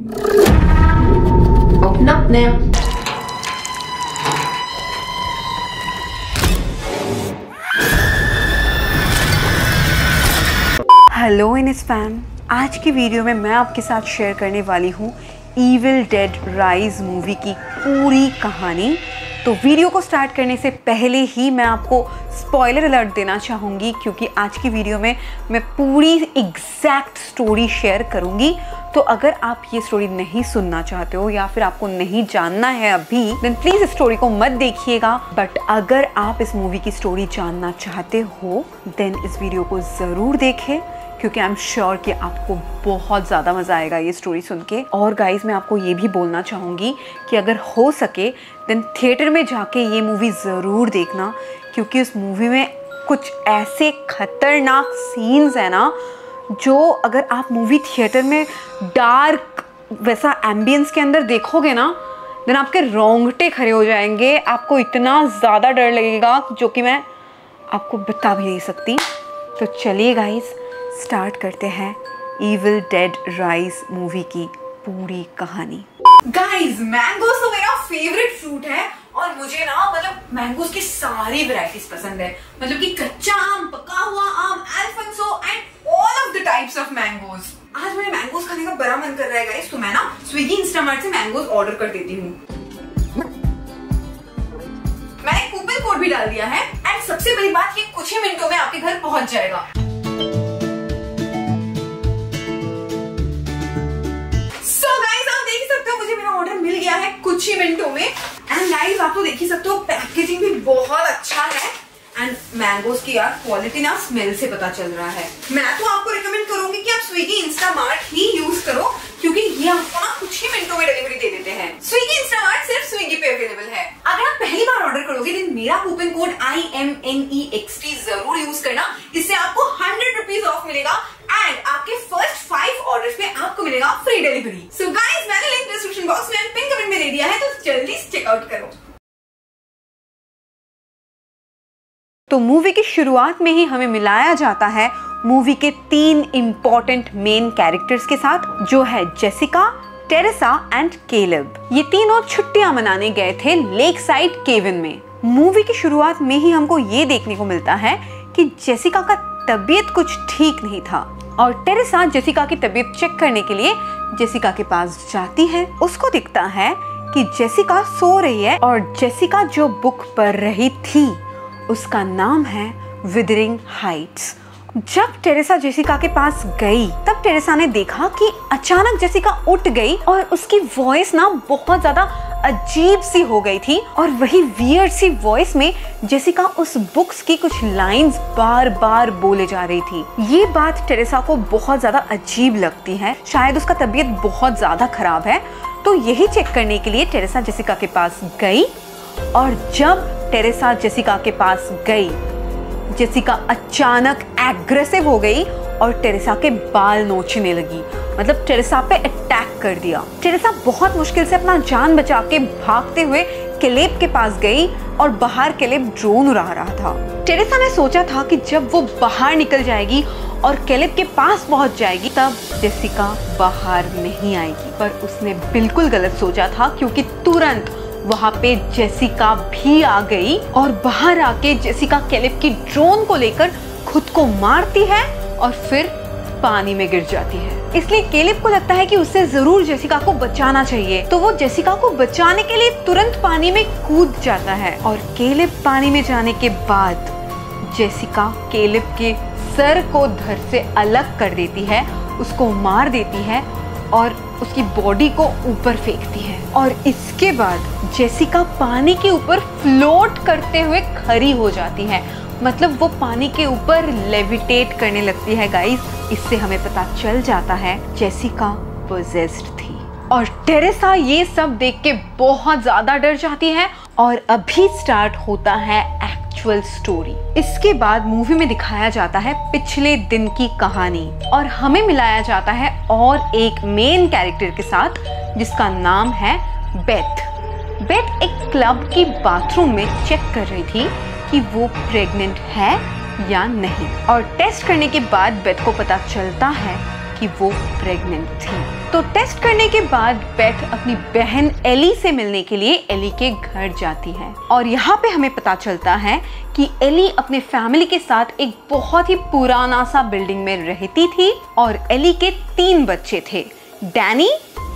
Open up now. Hello इनिस fam, आज की वीडियो में मैं आपके साथ शेयर करने वाली हूँ इविल डेड राइज मूवी की पूरी कहानी। तो वीडियो को स्टार्ट करने से पहले ही मैं आपको स्पॉइलर अलर्ट देना चाहूँगी, क्योंकि आज की वीडियो में मैं पूरी एग्जैक्ट स्टोरी शेयर करूँगी। तो अगर आप ये स्टोरी नहीं सुनना चाहते हो या फिर आपको नहीं जानना है अभी, देन प्लीज़ इस स्टोरी को मत देखिएगा। बट अगर आप इस मूवी की स्टोरी जानना चाहते हो देन इस वीडियो को ज़रूर देखें, क्योंकि आई एम श्योर कि आपको बहुत ज़्यादा मज़ा आएगा ये स्टोरी सुन के। और गाइज, मैं आपको ये भी बोलना चाहूँगी कि अगर हो सके देन थिएटर में जाके ये मूवी ज़रूर देखना, क्योंकि उस मूवी में कुछ ऐसे खतरनाक सीन्स हैं ना, जो अगर आप मूवी थिएटर में डार्क वैसा एम्बियंस के अंदर देखोगे ना, देन आपके रोंगटे खड़े हो जाएंगे। आपको इतना ज़्यादा डर लगेगा जो कि मैं आपको बता भी नहीं सकती। तो चलिए गाइज, स्टार्ट करते हैं इविल डेड राइज मूवी की पूरी कहानी। गाइज, मैंगोज तो मेरा फेवरेट फ्रूट है और मुझे ना मैंगोज की सारी वैरायटीज पसंद है। मतलब कि कच्चा आम, पका हुआ आम, Alphonso and all of the types of mangoes. आज मेरे मैंगोज खाने का बड़ा मन कर रहा है गाइज, तो मैं ना स्विगी इंस्टामार्ट से मैंगोज ऑर्डर कर देती हूँ। मैंने कूपन कोड भी डाल दिया है एंड सबसे बड़ी बात, ये कुछ ही मिनटों में आपके घर पहुंच जाएगा। ऑर्डर मिल गया है कुछ ही मिनटों में। एंड गाइस, आप तो देख ही सकते हो पैकेजिंग भी बहुत अच्छा है एंड मैंगोज की यार क्वालिटी ना स्मेल से पता चल रहा है। मैं तो आपको रिकमेंड करूंगी कि आप स्विगी इंस्टामार्ट ही यूज करो, क्योंकि ये आपको ना कुछ ही मिनटों में डिलीवरी दे देते हैं। स्विगी इंस्टामार्ट सिर्फ स्विगी पे अवेलेबल है। अगर आप पहली बार ऑर्डर करोगे तो मेरा कूपन कोड IMNEXT जरूर यूज करना। इससे आपको 100 रुपीज ऑफ मिलेगा एंड आपके फर्स्ट 5 ऑर्डर्स में आपको मिलेगा फ्री डिलीवरी। सो गाइस, मैंने लिंक डिस्क्रिप्शन बॉक्स में पिन कमेंट में दे दिया है, तो जल्दी चेकआउट करो। तो मूवी की शुरुआत में ही हमें मिलाया जाता है मूवी के 3 इंपॉर्टेंट मेन कैरेक्टर्स के साथ, जो है जेसिका, टेरेसा एंड केलब। ये तीनों छुट्टियां मनाने गए थे लेक साइड केविन में। मूवी की शुरुआत में ही हमको ये देखने को मिलता है कि जेसिका का तबीयत कुछ ठीक नहीं था और टेरेसा जेसिका की तबीयत चेक करने के लिए जेसिका के पास जाती है। उसको दिखता है कि जेसिका सो रही है और जेसिका जो बुक पढ़ रही थी उसका नाम है विदरिंग हाइट्स। जब टेरेसा जेसिका के पास गई तब टेरेसा ने देखा कि अचानक जेसिका उठ गई और उसकी वॉइस ना बहुत ज्यादा अजीब सी हो गई थी और वही वियर्ड सी वॉइस में जेसिका उस बुक्स की कुछ लाइंस बार बार बोले जा रही थी। ये बात टेरेसा को बहुत ज्यादा अजीब लगती है, शायद उसका तबीयत बहुत ज्यादा खराब है। तो यही चेक करने के लिए टेरेसा जेसिका के पास गई और जब टेरेसा जेसिका के पास गई, जेसिका अचानक एग्रेसिव हो गई और टेरेसा के बाल नोचने लगी। मतलब टेरेसा पे अटैक कर दिया। टेरेसा बहुत मुश्किल से अपना जान बचा के भागते हुए केलेब के पास गई और बाहर केलेब ड्रोन उड़ा रहा था। टेरेसा ने सोचा था कि जब वो बाहर निकल जाएगी और केलेब के पास पहुंच जाएगी तब जेसिका बाहर नहीं आएगी, पर उसने बिल्कुल गलत सोचा था, क्योंकि तुरंत वहाँ पे जेसिका भी आ गई और बाहर आके जेसिका केलेब की ड्रोन को लेकर खुद को मारती है और फिर पानी में गिर जाती है। इसलिए केलेब को लगता है कि उसे जरूर जेसिका को बचाना चाहिए, तो वो जेसिका को बचाने के लिए तुरंत पानी में कूद जाता है। और केलेब पानी में जाने के बाद जेसिका केलेब के सर को धड़ से अलग कर देती है, उसको मार देती है और उसकी बॉडी को ऊपर फेंकती है। और इसके बाद जेसिका पानी के ऊपर फ्लोट करते हुए खड़ी हो जाती है। मतलब वो पानी के ऊपर लेविटेट करने लगती है गाइस। इससे हमें पता चल जाता है जेसिका पोजेस्ड थी। और टेरेसा ये सब देख के बहुत ज्यादा डर जाती है और अभी स्टार्ट होता है एक्चुअल स्टोरी। इसके बाद मूवी में दिखाया जाता है पिछले दिन की कहानी और हमें मिलाया जाता है और एक मेन कैरेक्टर के साथ, जिसका नाम है बेथ। बेथ एक क्लब की बाथरूम में चेक कर रही थी कि वो प्रेग्नेंट है या नहीं, और टेस्ट करने के बाद बेथ को पता चलता है कि वो प्रेग्नेंट थी। तो टेस्ट करने के बाद बेथ अपनी बहन एली से मिलने के लिए एली के घर जाती है और यहाँ पे हमें पता चलता है कि एली अपने फैमिली के साथ एक बहुत ही पुराना सा बिल्डिंग में रहती थी और एली के 3 बच्चे थे, डैनी,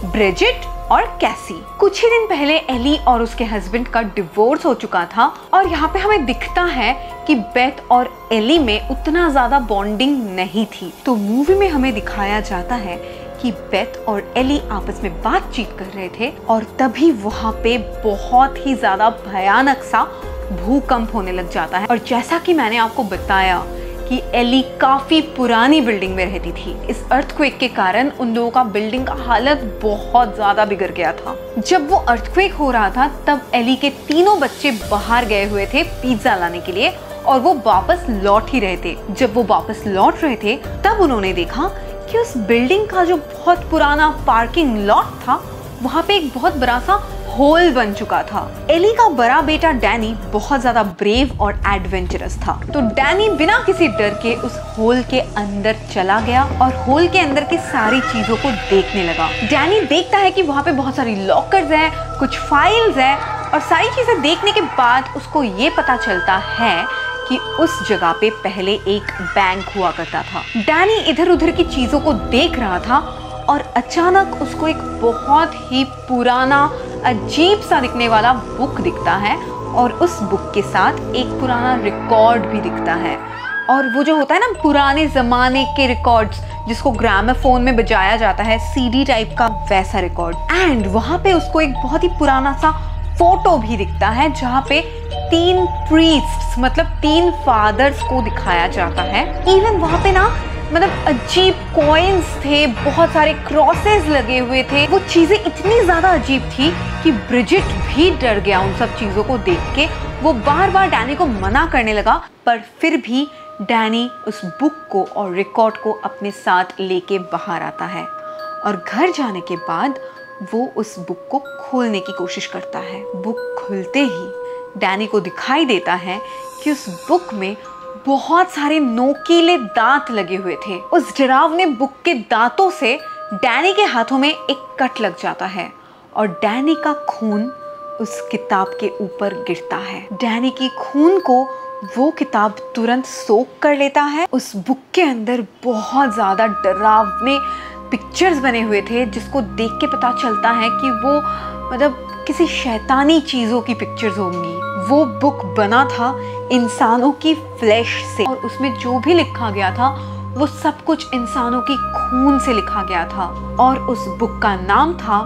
ब्रिजिट और कैसी। कुछ ही दिन पहले एली और उसके हस्बैंड का डिवोर्स हो चुका था और यहाँ पे हमें दिखता है कि बेथ और एली में उतना ज्यादा बॉन्डिंग नहीं थी। तो मूवी में हमें दिखाया जाता है कि बेथ और एली आपस में बातचीत कर रहे थे और तभी वहाँ पे बहुत ही ज्यादा भयानक सा भूकंप होने लग जाता है। और जैसा कि मैंने आपको बताया कि एली काफी पुरानी बिल्डिंग में रहती थी, इस अर्थक्वेक के कारण उन लोगों का बिल्डिंग का हालत बहुत ज्यादा बिगड़ गया था। जब वो अर्थक्वेक हो रहा था तब एली के 3 बच्चे बाहर गए हुए थे पिज्जा लाने के लिए और वो वापस लौट ही रहे थे। जब वो वापस लौट रहे थे तब उन्होंने देखा कि उस बिल्डिंग का जो बहुत पुराना पार्किंग लॉट था वहाँ पे एक बहुत बड़ा सा होल बन चुका था। एली का बड़ा बेटा डैनी बहुत ज्यादा ब्रेव और एडवेंचरस था, तो डैनी बिना किसी डर के उस होल के अंदर चला गया और होल के अंदर की सारी चीजों को देखने लगा। डैनी देखता है कि वहाँ पे बहुत सारी लॉकर्स है, कुछ फाइल्स है और सारी चीजें देखने के बाद उसको ये पता चलता है कि उस जगह पे पहले एक बैंक हुआ करता था। डैनी इधर उधर की चीजों को देख रहा था और अचानक उसको एक बहुत ही पुराना अजीब सा दिखने वाला बुक दिखता है और उस बुक के साथ एक पुराना रिकॉर्ड भी दिखता है। और वो जो होता है ना पुराने जमाने के रिकॉर्ड्स जिसको ग्रामोफोन में बजाया जाता है, सीडी टाइप का वैसा रिकॉर्ड। एंड वहाँ पे उसको एक बहुत ही पुराना सा फोटो भी दिखता है जहाँ पे 3 प्रीस्ट्स मतलब 3 फादर्स को दिखाया जाता है। इवन वहाँ पे ना मतलब अजीब कॉइन्स थे, बहुत सारे क्रॉसेस लगे हुए थे। वो चीजें इतनी ज्यादा अजीब थी कि ब्रिजिट भी डर गया उन सब चीजों को देख के। वो बार बार डैनी को मना करने लगा पर फिर भी डैनी उस बुक को और रिकॉर्ड को अपने साथ लेके बाहर आता है और घर जाने के बाद वो उस बुक को खोलने की कोशिश करता है। बुक खुलते ही डैनी को दिखाई देता है कि उस बुक में बहुत सारे नोकीले दांत लगे हुए थे। उस डरावने बुक के दांतों से डैनी के हाथों में एक कट लग जाता है और डैनी का खून उस किताब के ऊपर गिरता है। डैनी की खून को वो किताब तुरंत सोख कर लेता है। उस बुक के अंदर बहुत ज्यादा डरावने पिक्चर्स बने हुए थे जिसको देख के पता चलता है कि वो मतलब किसी शैतानी चीजों की पिक्चर्स होंगी। वो बुक बना था इंसानों की फ्लैश से और उसमें जो भी लिखा गया था वो सब कुछ इंसानों की खून से लिखा गया था और उस बुक का नाम था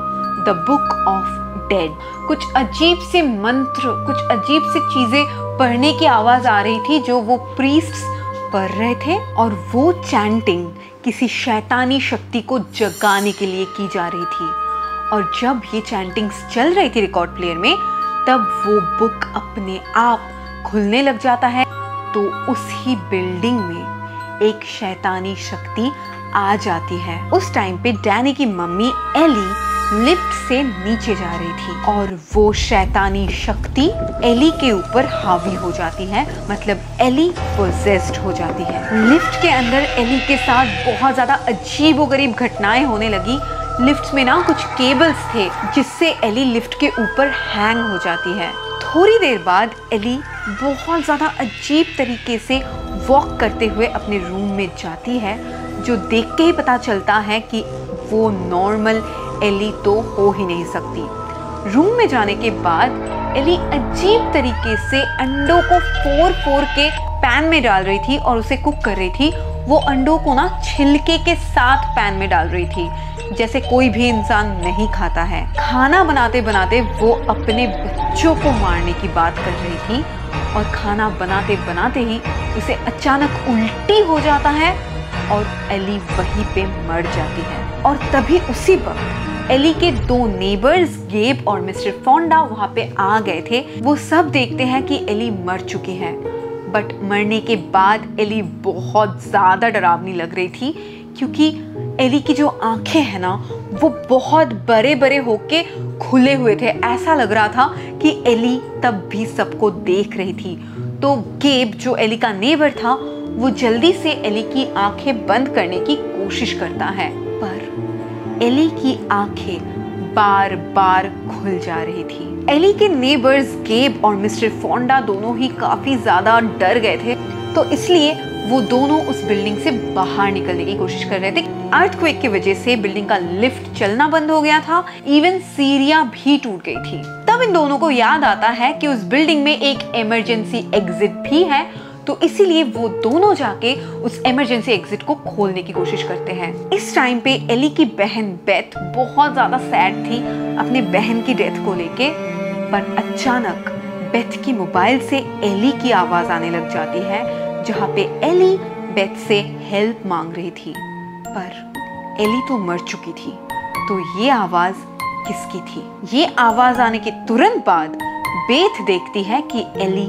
द बुक ऑफ डेड। कुछ अजीब से मंत्र, कुछ अजीब सी चीजें पढ़ने की आवाज आ रही थी जो वो प्रीस्ट्स पढ़ रहे थे और वो चैंटिंग किसी शैतानी शक्ति को जगाने के लिए की जा रही थी। और जब ये चैंटिंग्स चल रही थी रिकॉर्ड प्लेयर में तब वो बुक अपने आप खुलने लग जाता है तो उसी बिल्डिंग में एक शैतानी शक्ति आ जाती है। उस टाइम पे डैनी की मम्मी एली लिफ्ट से नीचे जा रही थी और वो शैतानी शक्ति एली के ऊपर हावी हो जाती है, मतलब एली पोजेस्ड हो जाती है। लिफ्ट के अंदर एली के साथ बहुत ज्यादा अजीबोगरीब घटनाएं होने लगी। लिफ्ट में ना कुछ केबल्स थे जिससे एली लिफ्ट के ऊपर हैंग हो जाती है। थोड़ी देर बाद एली बहुत ज़्यादा अजीब तरीके से वॉक करते हुए अपने रूम में जाती है, जो देख के ही पता चलता है कि वो नॉर्मल एली तो हो ही नहीं सकती। रूम में जाने के बाद एली अजीब तरीके से अंडों को फोड़ के पैन में डाल रही थी और उसे कुक कर रही थी। वो अंडों को ना छिलके के साथ पैन में डाल रही थी, जैसे कोई भी इंसान नहीं खाता है। खाना बनाते बनाते वो अपने बच्चों को मारने की बात कर रही थी और खाना बनाते बनाते ही उसे अचानक उल्टी हो जाता है और एली वहीं पे मर जाती है। और तभी उसी वक्त एली के 2 नेबर्स गेब और मिस्टर फोंडा वहाँ पे आ गए थे। वो सब देखते हैं कि एली मर चुकी है, बट मरने के बाद एली बहुत ज़्यादा डरावनी लग रही थी क्योंकि एली की जो आंखें हैं ना वो बहुत बड़े बड़े होके खुले हुए थे। ऐसा लग रहा था कि एली तब भी सबको देख रही थी। तो गेब जो एली का नेबर था वो जल्दी से एली की आंखें बंद करने की कोशिश करता है, पर एली की आंखें बार बार खुल जा रही थी। एली के नेबर्स गेब और मिस्टर फोंडा दोनों ही काफी ज्यादा डर गए थे, तो इसलिए वो दोनों उस बिल्डिंग से बाहर निकलने की कोशिश कर रहे थे। अर्थक्वेक की वजह से बिल्डिंग का लिफ्ट चलना बंद हो गया था, इवन सीढ़ियां भी टूट गई थी। तब इन दोनों को याद आता है कि उस बिल्डिंग में एक इमरजेंसी एग्जिट भी है, तो इसीलिए वो दोनों जाके उस इमरजेंसी एग्जिट को खोलने की कोशिश करते हैं। इस टाइम पे एली की बहन बेथ बहुत ज्यादा सैड थी अपने बहन की डेथ को लेके, पर अचानक बेथ की मोबाइल से एली की आवाज आने लग जाती है, जहाँ पे एली बेथ से हेल्प मांग रही थी, पर एली तो मर चुकी थी। तो ये आवाज किसकी थी? ये आवाज आने के तुरंत बाद बेथ देखती है कि एली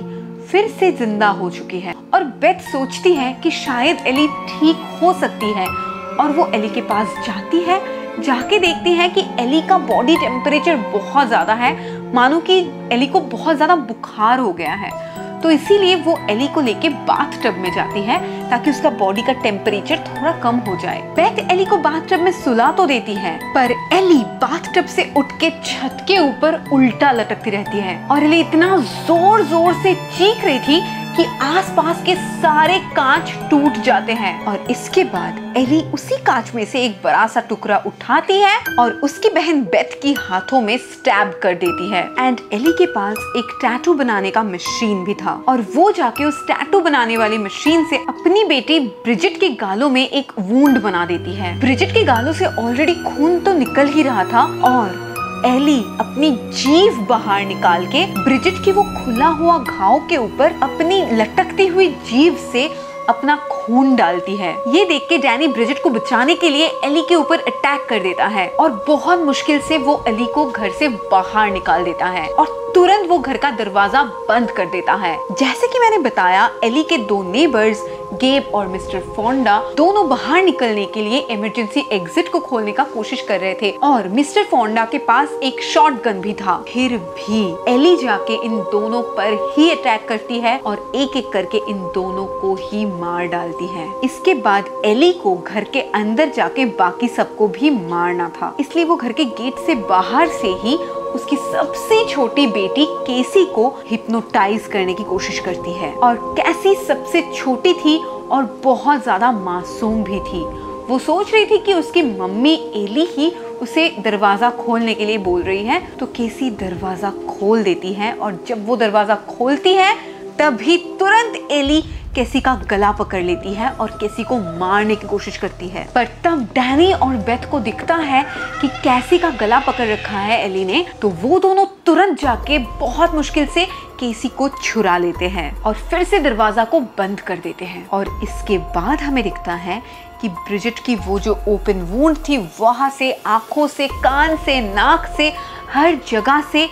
फिर से जिंदा हो चुकी है, और बेथ सोचती है कि शायद एली ठीक हो सकती है, और वो एली के पास जाती है। जाके देखती है कि एली का बॉडी टेम्परेचर बहुत ज्यादा है, मानो कि एली को बहुत ज्यादा बुखार हो गया है। तो इसीलिए वो एली को लेके बाथटब में जाती है ताकि उसका बॉडी का टेम्परेचर थोड़ा कम हो जाए। बेथ एली को बाथटब में सुला तो देती है, पर एली बाथटब से उठ के छत के ऊपर उल्टा लटकती रहती है, और एली इतना जोर जोर से चीख रही थी कि आसपास के सारे कांच टूट जाते हैं। और इसके बाद एली उसी कांच में से एक बड़ा सा टुकड़ा उठाती है और उसकी बहन बेथ की हाथों में स्टैब कर देती है। एंड एली के पास एक टैटू बनाने का मशीन भी था, और वो जाके उस टैटू बनाने वाली मशीन से अपनी बेटी ब्रिजिट के गालों में एक वूंड बना देती है। ब्रिजिट के गालों से ऑलरेडी खून तो निकल ही रहा था, और एली अपनी जीभ बाहर निकाल के ब्रिजिट की वो खुला हुआ घाव के ऊपर अपनी लटकती हुई जीभ से अपना खून डालती है। ये देख के डैनी ब्रिजिट को बचाने के लिए एली के ऊपर अटैक कर देता है, और बहुत मुश्किल से वो एली को घर से बाहर निकाल देता है, और तुरंत वो घर का दरवाजा बंद कर देता है। जैसे कि मैंने बताया, एली के दो नेबर्स गेब और मिस्टर फोंडा दोनों बाहर निकलने के लिए इमरजेंसी एग्जिट को खोलने का कोशिश कर रहे थे, और मिस्टर फोंडा के पास एक शॉटगन भी था। फिर भी एली जाके इन दोनों पर ही अटैक करती है और एक एक करके इन दोनों को ही मार डालती है। इसके बाद एली को घर के अंदर जाके बाकी सबको भी मारना था, इसलिए वो घर के गेट से बाहर से ही उसकी सबसे छोटी बेटी केसी को हिप्नोटाइज करने की कोशिश करती है। और कैसी सबसे छोटी थी और बहुत ज्यादा मासूम भी थी। वो सोच रही थी कि उसकी मम्मी एली ही उसे दरवाजा खोलने के लिए बोल रही है, तो केसी दरवाजा खोल देती है, और जब वो दरवाजा खोलती है तभी तुरंत एली केसी का गला पकड़ लेती है और केसी को मारने की कोशिश करती है। पर तब डैनी और बेथ को दिखता है कि केसी का गला पकड़ रखा है एली ने, तो वो दोनों तुरंत जाके बहुत मुश्किल से केसी को छुरा लेते हैं और फिर से दरवाजा को बंद कर देते हैं। और इसके बाद हमें दिखता है कि ब्रिजिट की वो जो ओपन वुंड थी, वहां से आंखों से, कान से, नाक से, हर जगह से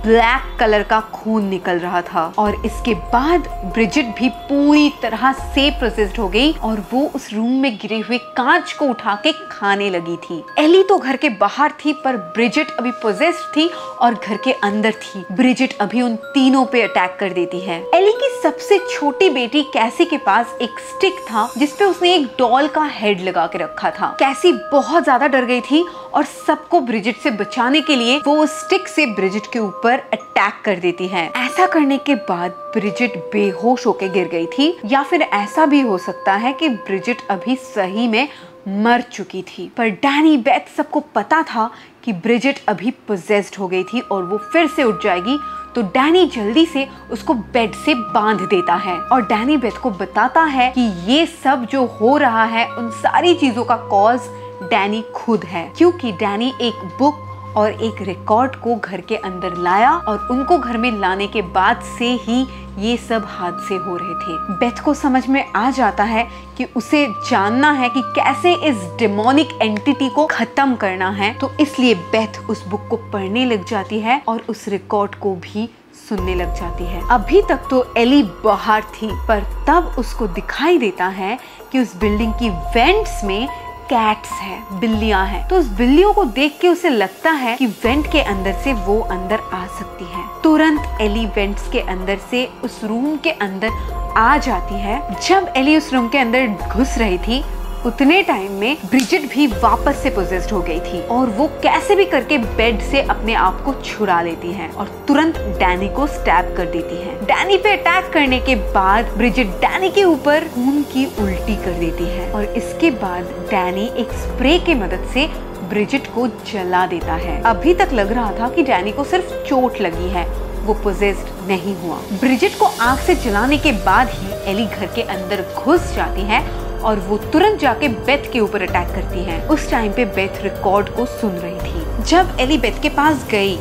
ब्लैक कलर का खून निकल रहा था। और इसके बाद ब्रिजिट भी पूरी तरह से प्रोसेस्ड हो गई और वो उस रूम में गिरे हुए कांच को उठा के खाने लगी थी। एली तो घर के बाहर थी, पर ब्रिजिट अभी पोजेस्ड थी और घर के अंदर थी। ब्रिजिट अभी उन तीनों पे अटैक कर देती है। एली की सबसे छोटी बेटी कैसी के पास एक स्टिक था जिसपे उसने एक डॉल का हेड लगा के रखा था। कैसी बहुत ज्यादा डर गई थी और सबको ब्रिजिट से बचाने के लिए वो उस स्टिक से ब्रिजिट के ऊपर अटैक कर देती है। ऐसा करने के बाद ब्रिजिट बेहोश होके गिर गई थी, या फिर ऐसा भी हो सकता है कि ब्रिजिट अभी सही में मर चुकी थी। पर डैनी, बेथ सबको पता था कि ब्रिजिट अभी पोजेस्ड हो गई थी और वो फिर से उठ जाएगी, तो डैनी जल्दी से उसको बेड से बांध देता है और डैनी बेथ को बताता है कि ये सब जो हो रहा है उन सारी चीजों का कॉज डैनी खुद है, क्योंकि डैनी एक बुक और एक रिकॉर्ड को घर के अंदर लाया और उनको घर में लाने के बाद से ही ये सब हादसे हो रहे थे। बेथ को समझ में आ जाता है कि उसे जानना है कि कैसे इस डेमोनिक एंटिटी को खत्म करना है, तो इसलिए बेथ उस बुक को पढ़ने लग जाती है और उस रिकॉर्ड को भी सुनने लग जाती है। अभी तक तो एली बाहर थी, पर तब उसको दिखाई देता है कि उस बिल्डिंग की वेंट्स में कैट्स है, बिल्लियां हैं। तो उस बिल्लियों को देख के उसे लगता है कि वेंट के अंदर से वो अंदर आ सकती है। तुरंत एली वेंट्स के अंदर से उस रूम के अंदर आ जाती है। जब एली उस रूम के अंदर घुस रही थी, उतने टाइम में ब्रिजिट भी वापस से पोजेस्ड हो गई थी और वो कैसे भी करके बेड से अपने आप को छुड़ा लेती है और तुरंत डैनी को स्टैब कर देती है। डैनी पे अटैक करने के बाद ब्रिजिट डैनी के ऊपर खून की उल्टी कर देती है और इसके बाद डैनी एक स्प्रे के मदद से ब्रिजिट को जला देता है। अभी तक लग रहा था कि डैनी को सिर्फ चोट लगी है, वो पोजेस्ड नहीं हुआ। ब्रिजिट को आग से जलाने के बाद ही एली घर के अंदर घुस जाती है और वो तुरंत जाके बेथ के ऊपर अटैक करती है। उस टाइम पे बेथ रिकॉर्ड को सुन रही थी। जब एली बेथ के पास गई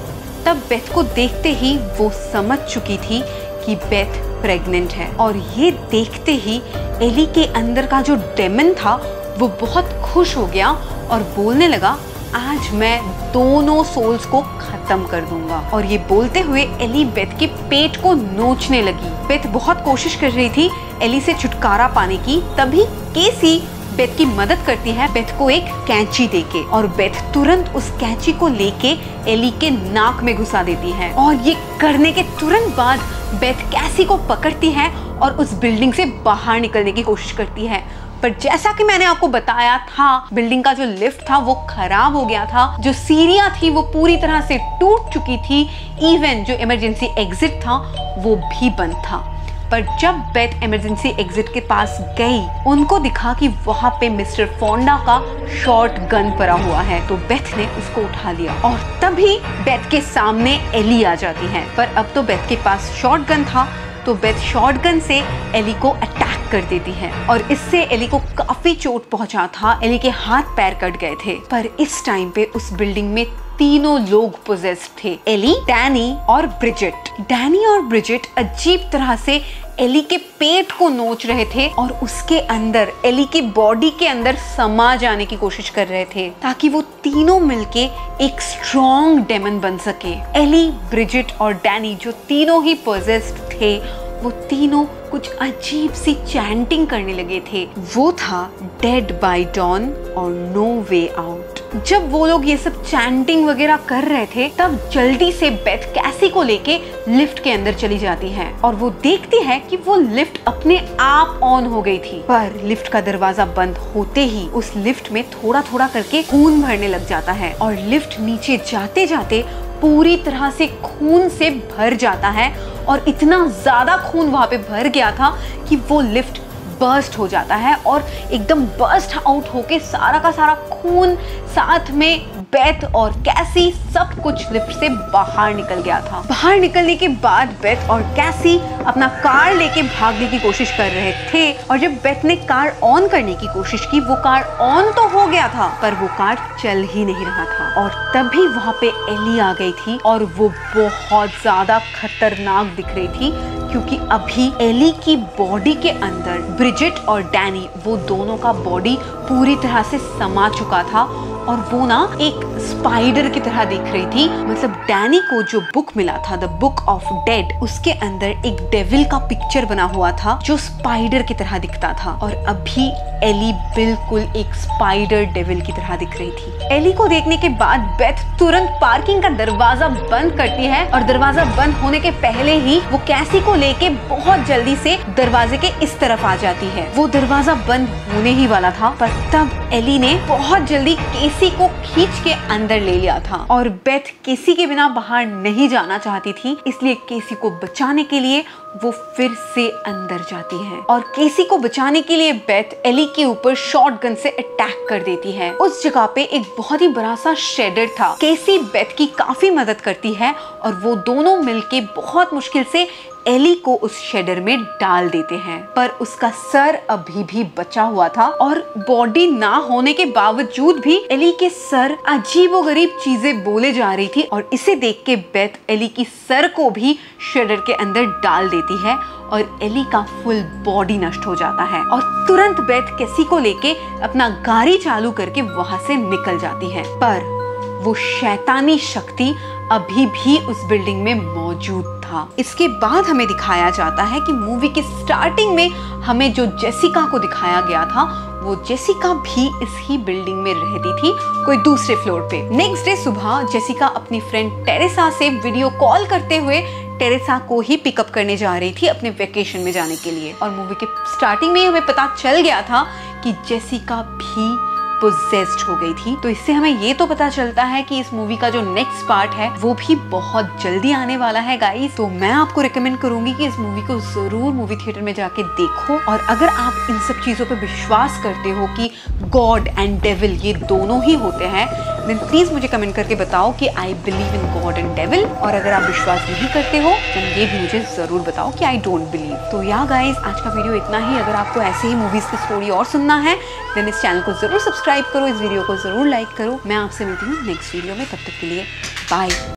तब बेथ को देखते ही वो समझ चुकी थी कि बेथ प्रेग्नेंट है और ये देखते ही एली के अंदर का जो डेमन था वो बहुत खुश हो गया और बोलने लगा, आज मैं दोनों सोल्स को खत्म कर दूंगा। और ये बोलते हुए एली बेथ के पेट को नोचने लगी। बेथ बहुत कोशिश कर रही थी एली से छुटकारा पाने की, तभी केसी बेथ की मदद करती है बेथ को एक कैंची देके और बेथ तुरंत उस कैंची को लेके एली के नाक में घुसा देती है। और ये करने के तुरंत बाद बेथ कैसी को पकड़ती है और उस बिल्डिंग से बाहर निकलने की कोशिश करती है। पर जैसा कि मैंने आपको बताया था, बिल्डिंग का जो लिफ्ट था वो खराब हो गया था, जो सीढ़ियां थी वो पूरी तरह से टूट चुकी थी, इवन जो इमरजेंसी एग्जिट था वो भी बंद था। पर जब बेथ इमरजेंसी एग्जिट के पास गई, उनको दिखा कि वहां पे मिस्टर फोंडा का शॉर्ट गन पड़ा हुआ है, तो बेथ ने उसको उठा लिया और तभी बेथ के सामने एली आ जाती है। पर अब तो बेथ के पास शॉर्ट गन था, तो बेथ शॉटगन से एली को अटैक कर देती है और इससे एली को काफी चोट पहुंचा था। एली के हाथ पैर कट गए थे। पर इस टाइम पे उस बिल्डिंग में तीनों लोग पोजेस्ड थे, एली, डैनी और ब्रिजिट। डैनी और ब्रिजिट अजीब तरह से एली के पेट को नोच रहे थे और उसके अंदर एली की बॉडी के अंदर समा जाने की कोशिश कर रहे थे ताकि वो तीनों मिलके एक स्ट्रॉन्ग डेमन बन सके। एली, ब्रिजिट और डैनी जो तीनों ही पोजेस्ड थे, वो तीनों कुछ अजीब सी चैंटिंग करने लगे थे। वो था डेड बाय डॉन और नो वे आउट। जब वो लोग ये सब चैंटिंग वगैरह कर रहे थे तब जल्दी से बेथ कैसी को लेके लिफ्ट के अंदर चली जाती है और वो देखती है कि वो लिफ्ट अपने आप ऑन हो गई थी। पर लिफ्ट का दरवाजा बंद होते ही उस लिफ्ट में थोड़ा थोड़ा करके खून भरने लग जाता है और लिफ्ट नीचे जाते जाते पूरी तरह से खून से भर जाता है और इतना ज्यादा खून वहां पे भर गया था कि वो लिफ्ट बर्स्ट हो जाता है और एकदम बर्स्ट आउट होके सारा का सारा खून साथ में बेथ और कैसी सब कुछ लिफ्ट से बाहर निकल गया था। बाहर निकलने के बाद बेथ और कैसी अपना कार लेके भागने की कोशिश कर रहे थे और जब बेथ ने कार ऑन करने की कोशिश की, वो कार ऑन तो हो गया था पर वो कार चल ही नहीं रहा था और तभी वहां पे एली आ गई थी और वो बहुत ज्यादा खतरनाक दिख रही थी क्योंकि अभी एली की बॉडी के अंदर ब्रिजिट और डैनी, वो दोनों का बॉडी पूरी तरह से समा चुका था और वो ना एक स्पाइडर की तरह दिख रही थी। मतलब डैनी को जो बुक मिला था, द बुक ऑफ डेड, उसके अंदर एक डेविल का पिक्चर बना हुआ था जो स्पाइडर की तरह दिखता था और अभी एली बिल्कुल एक स्पाइडर डेविल की तरह दिख रही थी। एली को देखने के बाद बेथ तुरंत पार्किंग का दरवाजा बंद करती है और दरवाजा बंद होने के पहले ही वो कैसी को लेके बहुत जल्दी से दरवाजे के इस तरफ आ जाती है। वो दरवाजा बंद होने ही वाला था पर तब एली ने बहुत जल्दी केसी को खींच के अंदर ले लिया था और बेथ केसी के बिना बाहर नहीं जाना चाहती थी, इसलिए केसी को बचाने के लिए वो फिर से अंदर जाती है और केसी को बचाने के लिए बेथ एली के ऊपर शॉटगन से अटैक कर देती है। उस जगह पे एक बहुत ही बड़ा सा शेडर था। केसी बेथ की काफी मदद करती है और वो दोनों मिलके बहुत मुश्किल से एली को उस शेडर में डाल देते हैं पर उसका सर अभी भी बचा हुआ था और बॉडी ना होने के बावजूद भी एली के सर अजीबोगरीब चीजें बोले जा रही थी और इसे देख के बेथ एली की सर को भी शेडर के अंदर डाल देती है और एली का फुल बॉडी नष्ट हो जाता है और तुरंत बेथ केसी को लेके अपना गाड़ी चालू करके वहां से निकल जाती है। पर वो शैतानी शक्ति अभी भी उस बिल्डिंग में मौजूद था। इसके बाद हमें दिखाया जाता है कि मूवी के स्टार्टिंग में हमें जो जेसिका को दिखाया गया था, वो जेसिका भी इस ही बिल्डिंग में रहती थी, कोई दूसरे फ्लोर पे। नेक्स्ट डे सुबह जेसिका अपनी फ्रेंड टेरेसा से वीडियो कॉल करते हुए टेरेसा को ही पिकअप करने जा रही थी अपने वेकेशन में जाने के लिए और मूवी के स्टार्टिंग में हमें पता चल गया था कि जेसिका भी पोजेस्ड हो गई थी। तो इससे हमें ये तो पता चलता है कि इस मूवी का जो नेक्स्ट पार्ट है वो भी बहुत जल्दी आने वाला है गाइस। तो मैं आपको रिकमेंड करूंगी कि इस मूवी को जरूर मूवी थिएटर में जाके देखो। और अगर आप इन सब चीजों पे विश्वास करते हो कि गॉड एंड डेविल ये दोनों ही होते हैं, देन प्लीज मुझे कमेंट करके बताओ कि I believe in God and devil. और अगर आप विश्वास नहीं करते हो तो ये भी मुझे जरूर बताओ कि आई डोंट बिलीव। तो या गाइस, आज का वीडियो इतना ही। अगर आपको ऐसे ही मूवीज की स्टोरी और सुनना है देन इस चैनल को जरूर सब्सक्राइब करो, इस वीडियो को जरूर लाइक करो। मैं आपसे मिलती हूँ नेक्स्ट वीडियो में, तब तक के लिए बाय।